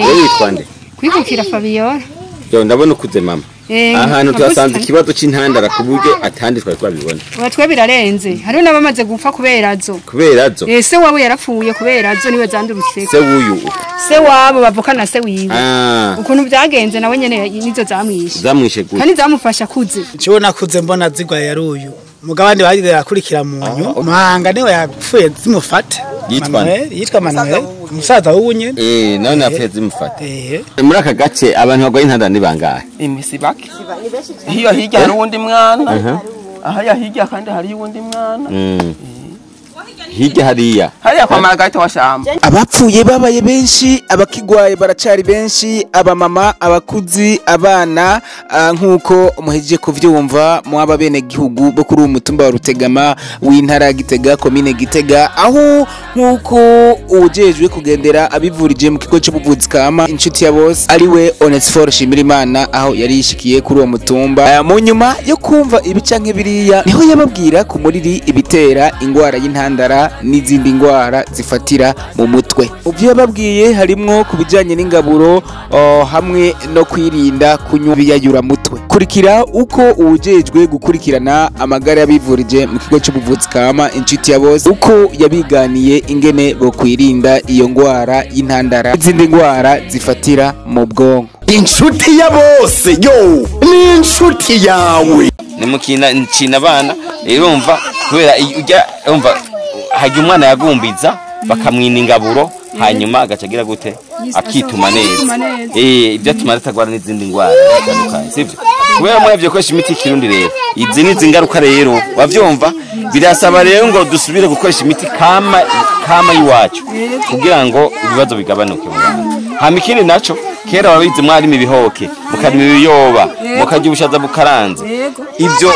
Witwande kwikukira Fabiola yo ndabona ukuze mama ahantu twasanze ikibazo c'intandara ku buryo atandi twari twabibona watwe birarenze hariho nabamaze gupfa kuberazo se wawe yarapfuye kuberazo niwe zandurutse se wabo bavukana se wiwe ukuntu byagenze nawe nyene nizo zamwishe gute kandi zamufasha kuze cyo nakuze mbona zigwa yaruyu mugabandi bagiye akurikira munyu mahanga niwe yapfuye zimufata yitwa Manuel umusaza w'unye none yapfuye zimufata muri aka gace abantu bagwaye intandara ni bangahe imisibake hiyo hirya hari uwundi mwana aha hirya kandi hari uwundi mwana hirya hariya kwa Margarita wa Shamba abapfuye babaye benshi abakigwaye baracari benshi abamama abakuzi abana nkuko umuhejeje kuvyumva mu ababene gihugu bo kuri umutumba wa Rutegama w'intara Gitega komine Gitega aho nkuko ujejwe kugendera abivurije mu kigo cy'ubuvuzi kama inshuti ya bose ari we Onesphore Shimirimana aho yari yishikiye kuri uwo mutumba mu nyuma yo kumva ibicanke biriya niho yababwira ku muriri ibitera ingwara y'intandara n'izindi ngwara zifatira mu mutwe uvyo yababwiye harimwo kubijanye n'ingaburo hamwe no kwirinda kunywa biyayura mutwe kurikira uko ujejwe gukurikirana amagara y'abivurije mu kigo cy'ubuvuzi kama inshuti ya bose uko yabiganiye ingene bo kwirinda iyo ngwara y'intandara n'izindi ngwara zifatira mu bwonko inshuti ya bose yo ni inshuti yawe ni mukina ncina abana urumva kubera ujya umva hajya umwana yagumbiza bakamwina ingaburo hanyuma agacagira gute akituma neza ibyo atuma atagwara n'izindi ngwara zitandukanye sivyo kubera mwe byo koresha imiti kirundi rero izi ni zingaruka rero bavyumva birasaba rero ngo dusubire gukoresha imiti kama yiwacu kugira ngo ibibazo bigabanuke mu Rwanda hamikini naco kera wabizi mwari mibihoke mukarima ibiyoba mukarya ubushaza bukaranze ivyo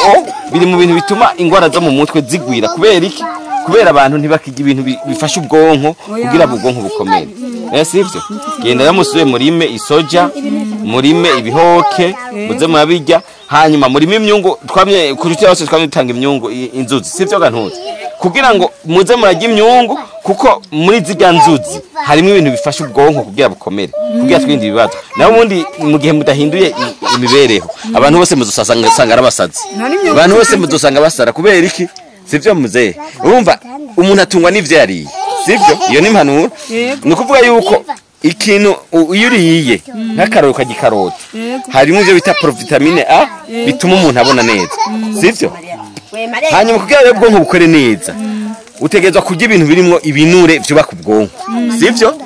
biri mu bintu bituma ingwara zo mu mutwe zigwira kubera iki kubera abantu ntibakijya ibintu bifasha ubwonko kugira ubwonko bukomere sivyo genda yamusuye murime isoja murime ibihoke muze murabijya hanyuma murime imyungu twamye kuruti yose twamye dutanga imyungu inzuzi sivyo gantuzi kugira ngo muze murajya imyungu kuko muri zirya nzuzi harimo ibintu bifasha ubwonko kugira bukomere kugira twindi bibazo naho ubundi mu gihe mudahinduye imibereho abantu bose muzosanga arabasazi abantu bose muzosanga basara kubera iki sivyo muzee urumva umuntu atungwa n'ivyo yariye sivyo iyo ni impanuro nukuvuga yuko ikintu uyuriye nk'akaroro kagikarota harimo ivyo bita provitamine A bituma umuntu abona neza sivyo hanyuma kugira rero ubwonko bukore neza utegerezwa kurya ibintu birimo ibinure vyubaka ubwonko sivyo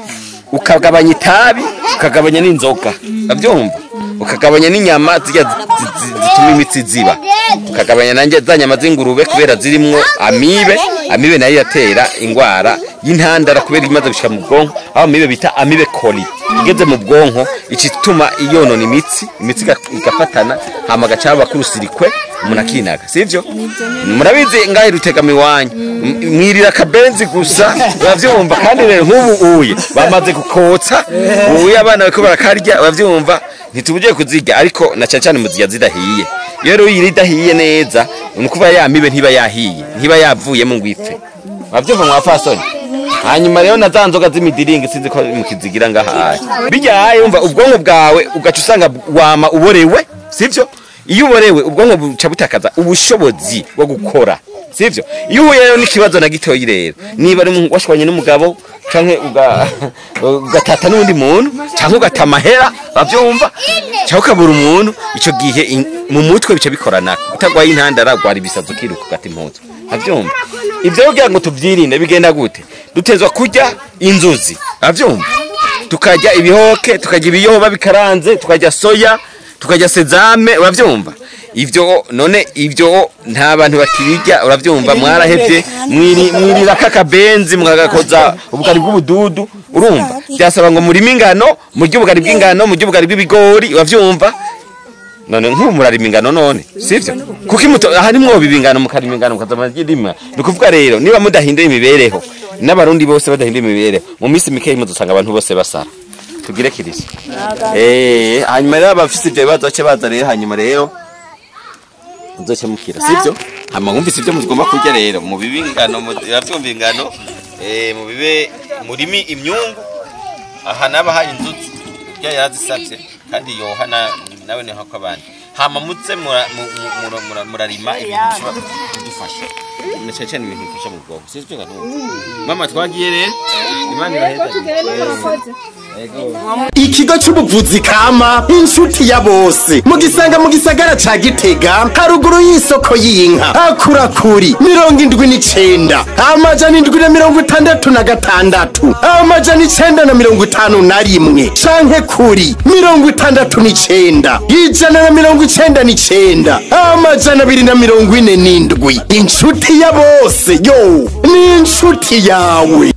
ukagabanya itabi ukagabanya n'inzoga avyumva ukagabanya n'inyama zituma imitsi ziba ukagabanya nanjye za nyama z'ingurube kubera zirimwo amibe nayo yatera ingwara y'intandara kubera imaze gushika mu bwonko aho amibe bita amibe coli igeze mu bwonko icituma iyonona imitsi igafatana hama gacaba kurusirikwe umuntu akinaga sivyo murabizi ngahe Rutegama iwanyu mwirira kabenzi gusa bavyumva kandi rero nk'ubu uye bamaze gukotsa uye abana bako barakarya bavyumva ntitubuje kuzirya ariko na cyane muzirya zidahiye rero yiridahiye neza nukuva yamibe ntiba yahiye ntiba yavuye mu ngwipfe bavyumva mwafasoni hanyuma rero nazanzoga z'imidiringi sinzi ko mukizigira ngaha bijyaye umva ubwonko bwawe ugaca usanga wama uborewe sivyo iyo uborewe ubwonko buca butakaza ubushobozi bwo gukora sivyo iyo uhuye n'ikibazo na gitoyi rero niba ari washwanye n'umugabo canke ugatata n'undi muntu canke ugatama hera bavyumva canke ukabura umuntu ico gihe mu mutwe bica bikorana utagwaye intandara gwara ibisazo kiruka gati impuzu bavyumva ivyo kugira ngo tuvyirinde bigenda gute dutezwa kurya inzuzi bavyumva tukarya ibihoke tukarya ibiyoba bikaranze tukarya soya tukarya sezame bavyumva ivyo none ivyo nta bantu bakibijya uravyumva mwarahevye mwirira kakabenzi mugagakoza ubukari bw'ubududu urumva byasaba ngo murime ingano murye ubukari bw'ingano murye ubukari bw'ibigori uravyumva none nk'umurarima ingano none sivyo kuko imuto harimwo bibingano mukarima ingano mukazamagirima nukuvuga rero niba mudahinduye imibereho n'abarundi bose badahinduye imibereho mu minsi mikeyi muzosanga abantu bose basara tugire kirisi hanyuma rero abafise ivyo bibazo bace baza rero hanyuma rero uzoce mukira sivyo hama ngumvise ivyo mugomba kurya rero mu bibingano yavyumva ingano mu bibe murimi imyungu aha naba hari inzuzi kurya yarazisabye kandi Yohana nawe ni hako abandi hama mutse murarima ibintu bishobora kudufasha cyane ibintu bifasha mu bwoko sizwe gano mama twagiye rero imana iraheza ikigo cy'ubuvuzi kama inshuti ya bose mugisanga mu gisagara ca Gitega haruguru y'isoko y'inka akura kuri 79 amajana 766 amajana 951 canke kuri 69 199 amajana 247 inshuti ya bose yo ni inshuti yawe.